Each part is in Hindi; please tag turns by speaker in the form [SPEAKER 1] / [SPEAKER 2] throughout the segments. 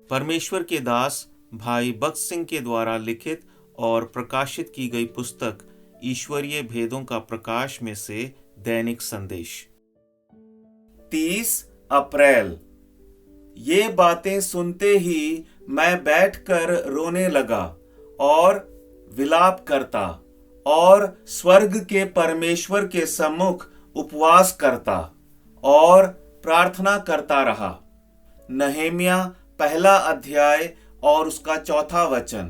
[SPEAKER 1] परमेश्वर के दास भाई बख्श सिंह के द्वारा लिखित और प्रकाशित की गई पुस्तक ईश्वरीय भेदों का प्रकाश में से दैनिक संदेश। 30 अप्रैल। ये बातें सुनते ही मैं बैठकर रोने लगा और विलाप करता और स्वर्ग के परमेश्वर के सम्मुख उपवास करता और प्रार्थना करता रहा। नहम्याह पहला अध्याय और उसका 4था वचन।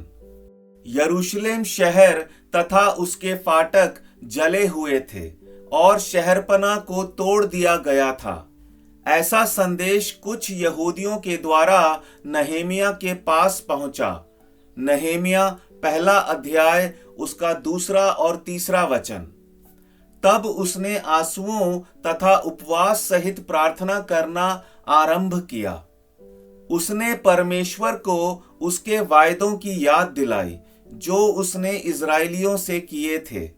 [SPEAKER 1] यरूशलेम शहर तथा उसके फाटक जले हुए थे और शहरपना को तोड़ दिया गया था। ऐसा संदेश कुछ यहूदियों के द्वारा नहम्याह के पास पहुंचा। नहम्याह पहला अध्याय उसका 2 और 3 वचन। तब उसने आंसुओं तथा उपवास सहित प्रार्थना करना आरंभ किया। उसने परमेश्वर को उसके वायदों की याद दिलाई जो उसने इजराइलियों से किए थे।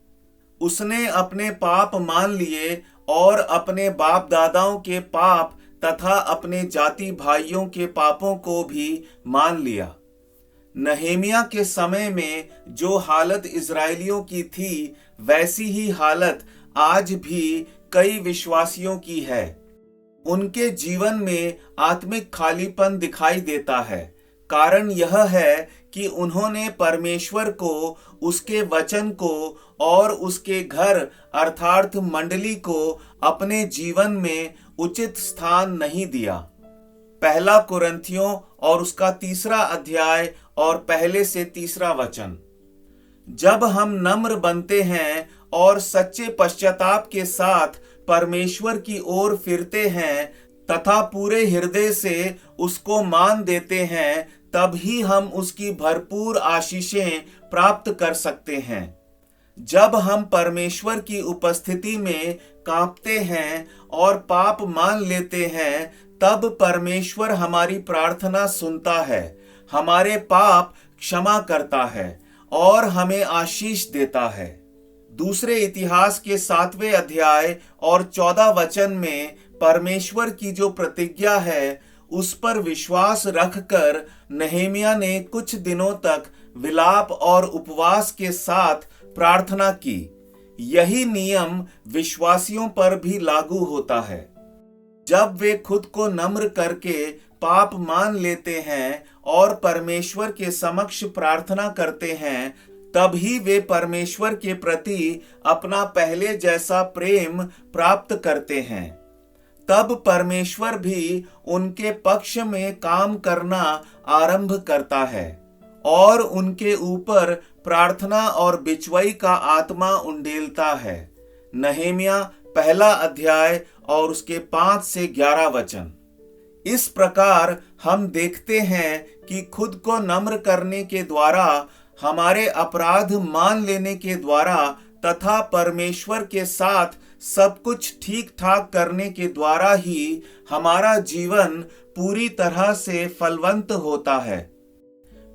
[SPEAKER 1] उसने अपने पाप मान लिए और अपने बाप दादाओं के पाप तथा अपने जाति भाइयों के पापों को भी मान लिया। नहम्याह के समय में जो हालत इजराइलियों की थी वैसी ही हालत आज भी कई विश्वासियों की है। उनके जीवन में आत्मिक खालीपन दिखाई देता है। कारण यह है कि उन्होंने परमेश्वर को, उसके वचन को और उसके घर अर्थात मंडली को अपने जीवन में उचित स्थान नहीं दिया। पहला कुरिन्थियों और उसका 3 अध्याय और पहले से 3 वचन। जब हम नम्र बनते हैं और सच्चे पश्चाताप के साथ परमेश्वर की ओर फिरते हैं तथा पूरे हृदय से उसको मान देते हैं, तब ही हम उसकी भरपूर आशीषें प्राप्त कर सकते हैं। जब हम परमेश्वर की उपस्थिति में कांपते हैं और पाप मान लेते हैं, तब परमेश्वर हमारी प्रार्थना सुनता है, हमारे पाप क्षमा करता है और हमें आशीष देता है। दूसरे इतिहास के 7वें अध्याय और 14 वचन में परमेश्वर की जो प्रतिज्ञा है उस पर विश्वास रखकर नहम्याह ने कुछ दिनों तक विलाप और उपवास के साथ प्रार्थना की। यही नियम विश्वासियों पर भी लागू होता है। जब वे खुद को नम्र करके पाप मान लेते हैं और परमेश्वर के समक्ष प्रार्थना करते हैं, तब ही वे परमेश्वर के प्रति अपना पहले जैसा प्रेम प्राप्त करते हैं। तब परमेश्वर भी उनके पक्ष में काम करना आरंभ करता है और उनके ऊपर प्रार्थना और बिचवई का आत्मा उंडेलता है। नहम्याह पहला अध्याय और उसके 5 से 11 वचन। इस प्रकार हम देखते हैं कि खुद को नम्र करने के द्वारा, हमारे अपराध मान लेने के द्वारा तथा परमेश्वर के साथ सब कुछ ठीक ठाक करने के द्वारा ही हमारा जीवन पूरी तरह से फलवंत होता है।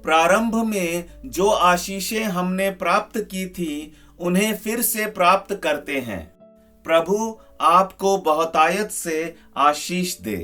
[SPEAKER 1] प्रारंभ में जो आशीषें हमने प्राप्त की थी उन्हें फिर से प्राप्त करते हैं। प्रभु आपको बहुतायत से आशीष दे।